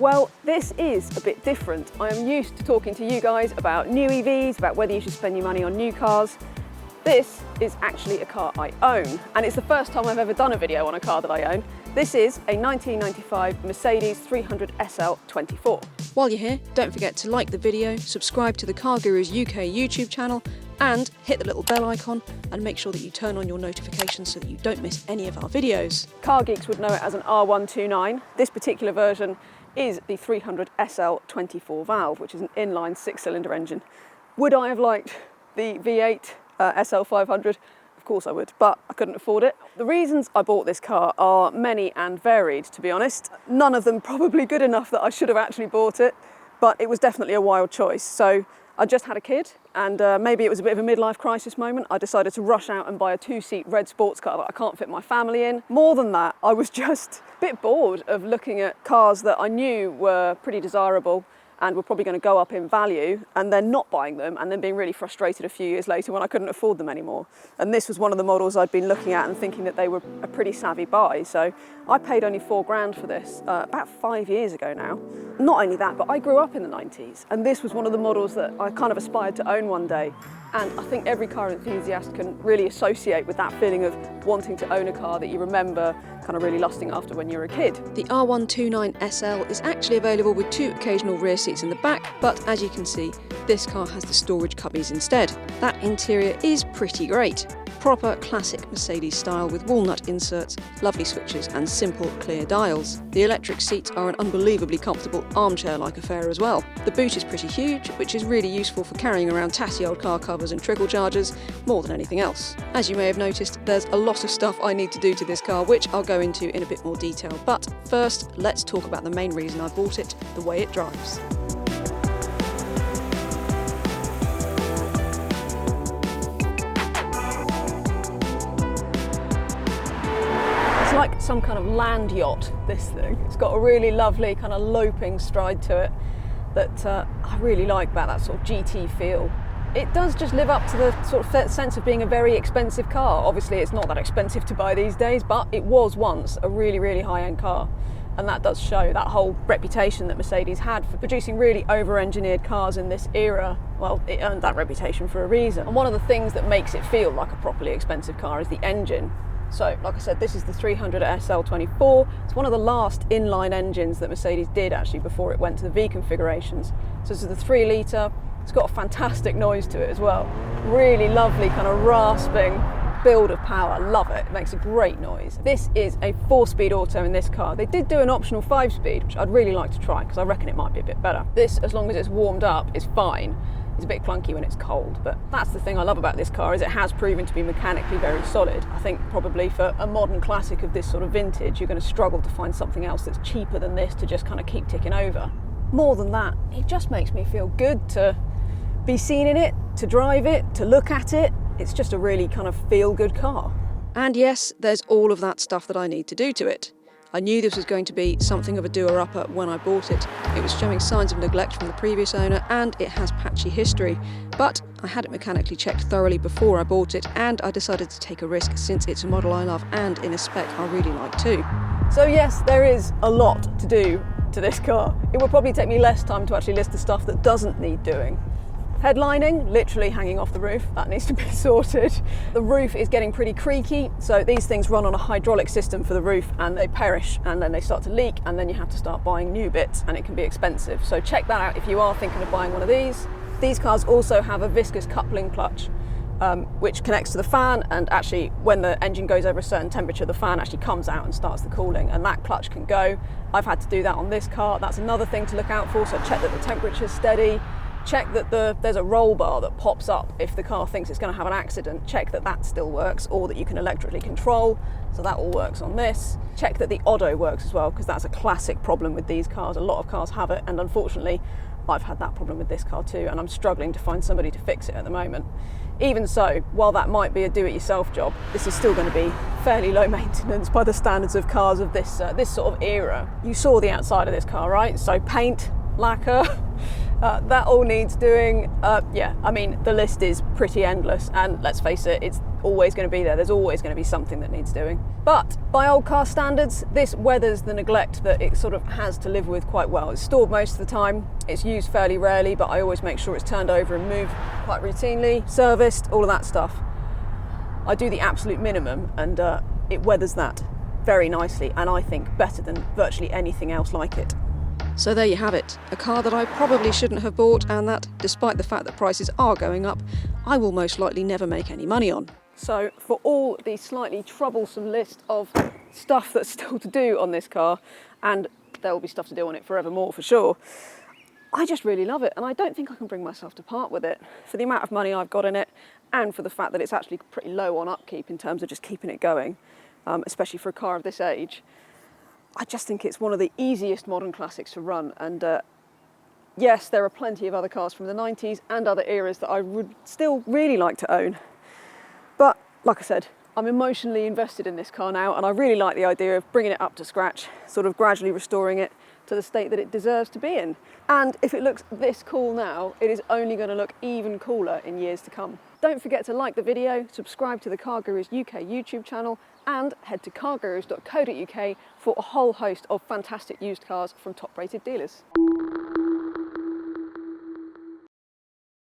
Well, this is a bit different. I am used to talking to you guys about new EVs, about whether you should spend your money on new cars. This is actually a car I own, and it's the first time I've ever done a video on a car that I own. This is a 1995 Mercedes 300 SL-24. While you're here, don't forget to like the video, subscribe to the CarGurus UK YouTube channel, and hit the little bell icon, and make sure that you turn on your notifications so that you don't miss any of our videos. Car geeks would know it as an R129. This particular version is the 300 SL-24 valve, which is an inline 6-cylinder engine. Would I have liked the V8 SL-500? Of course I would, but I couldn't afford it. The reasons I bought this car are many and varied, to be honest. None of them probably good enough that I should have actually bought it, but it was definitely a wild choice. So I just had a kid, and maybe it was a bit of a midlife crisis moment. I decided to rush out and buy a 2-seat red sports car that I can't fit my family in. More than that, I was just a bit bored of looking at cars that I knew were pretty desirable and were probably going to go up in value, and then not buying them, and then being really frustrated a few years later when I couldn't afford them anymore. And this was one of the models I'd been looking at and thinking that they were a pretty savvy buy. So I paid only £4 for this about 5 years ago now. Not only that, but I grew up in the 90s, and this was one of the models that I kind of aspired to own one day. And I think every car enthusiast can really associate with that feeling of wanting to own a car that you remember kind of really lusting after when you were a kid. The R129 SL is actually available with 2 occasional rear seats in the back, but as you can see, this car has the storage cubbies instead. That interior is pretty great. Proper classic Mercedes style with walnut inserts, lovely switches and simple clear dials. The electric seats are an unbelievably comfortable armchair-like affair as well. The boot is pretty huge, which is really useful for carrying around tatty old car covers and trickle chargers more than anything else. As you may have noticed, there's a lot of stuff I need to do to this car, which I'll go into in a bit more detail. But first, let's talk about the main reason I bought it, the way it drives. It's like some kind of land yacht, this thing. It's got a really lovely kind of loping stride to it that I really like about that sort of GT feel. It does just live up to the sort of sense of being a very expensive car. Obviously it's not that expensive to buy these days, but it was once a really, really high-end car. And that does show that whole reputation that Mercedes had for producing really over-engineered cars in this era. Well, it earned that reputation for a reason. And one of the things that makes it feel like a properly expensive car is the engine. So, like I said, this is the 300 SL-24. It's one of the last inline engines that Mercedes did actually before it went to the V configurations. So this is the 3-litre. It's got a fantastic noise to it as well. Really lovely kind of rasping build of power. Love it. It makes a great noise. This is a 4-speed auto in this car. They did do an optional 5-speed, which I'd really like to try because I reckon it might be a bit better. This, as long as it's warmed up, is fine. It's a bit clunky when it's cold, but that's the thing I love about this car, is it has proven to be mechanically very solid. I think probably for a modern classic of this sort of vintage, you're going to struggle to find something else that's cheaper than this to just kind of keep ticking over. More than that, it just makes me feel good to be seen in it, to drive it, to look at it. It's just a really kind of feel-good car. And yes, there's all of that stuff that I need to do to it. I knew this was going to be something of a doer-upper when I bought it. It was showing signs of neglect from the previous owner, and it has patchy history. But I had it mechanically checked thoroughly before I bought it, and I decided to take a risk since it's a model I love and in a spec I really like too. So yes, there is a lot to do to this car. It would probably take me less time to actually list the stuff that doesn't need doing. Headlining, literally hanging off the roof, that needs to be sorted. The roof is getting pretty creaky, so these things run on a hydraulic system for the roof and they perish and then they start to leak, and then you have to start buying new bits and it can be expensive. So check that out if you are thinking of buying one of these. These cars also have a viscous coupling clutch, which connects to the fan, and actually when the engine goes over a certain temperature, the fan actually comes out and starts the cooling, and that clutch can go. I've had to do that on this car. That's another thing to look out for, so check that the temperature's steady. Check that there's a roll bar that pops up if the car thinks it's going to have an accident. Check that that still works, or that you can electrically control, so that all works on this. Check that the Oddo works as well, because that's a classic problem with these cars. A lot of cars have it, and unfortunately I've had that problem with this car too, and I'm struggling to find somebody to fix it at the moment. Even so, while that might be a do-it-yourself job, this is still going to be fairly low maintenance by the standards of cars of this sort of era. You saw the outside of this car, right? So paint, lacquer, that all needs doing. Yeah, I mean, the list is pretty endless, and let's face it, it's always going to be there. There's always going to be something that needs doing. But by old car standards, this weathers the neglect that it sort of has to live with quite well. It's stored most of the time, it's used fairly rarely, but I always make sure it's turned over and moved quite routinely, serviced, all of that stuff. I do the absolute minimum, and it weathers that very nicely, and I think better than virtually anything else like it. So there you have it, a car that I probably shouldn't have bought, and that, despite the fact that prices are going up, I will most likely never make any money on. So for all the slightly troublesome list of stuff that's still to do on this car, and there will be stuff to do on it forevermore for sure, I just really love it, and I don't think I can bring myself to part with it for the amount of money I've got in it, and for the fact that it's actually pretty low on upkeep in terms of just keeping it going, especially for a car of this age. I just think it's one of the easiest modern classics to run, and yes, there are plenty of other cars from the 90s and other eras that I would still really like to own. But like I said, I'm emotionally invested in this car now, and I really like the idea of bringing it up to scratch, sort of gradually restoring it to the state that it deserves to be in. And if it looks this cool now, it is only going to look even cooler in years to come. Don't forget to like the video, subscribe to the CarGurus UK YouTube channel, and head to cargurus.co.uk for a whole host of fantastic used cars from top-rated dealers.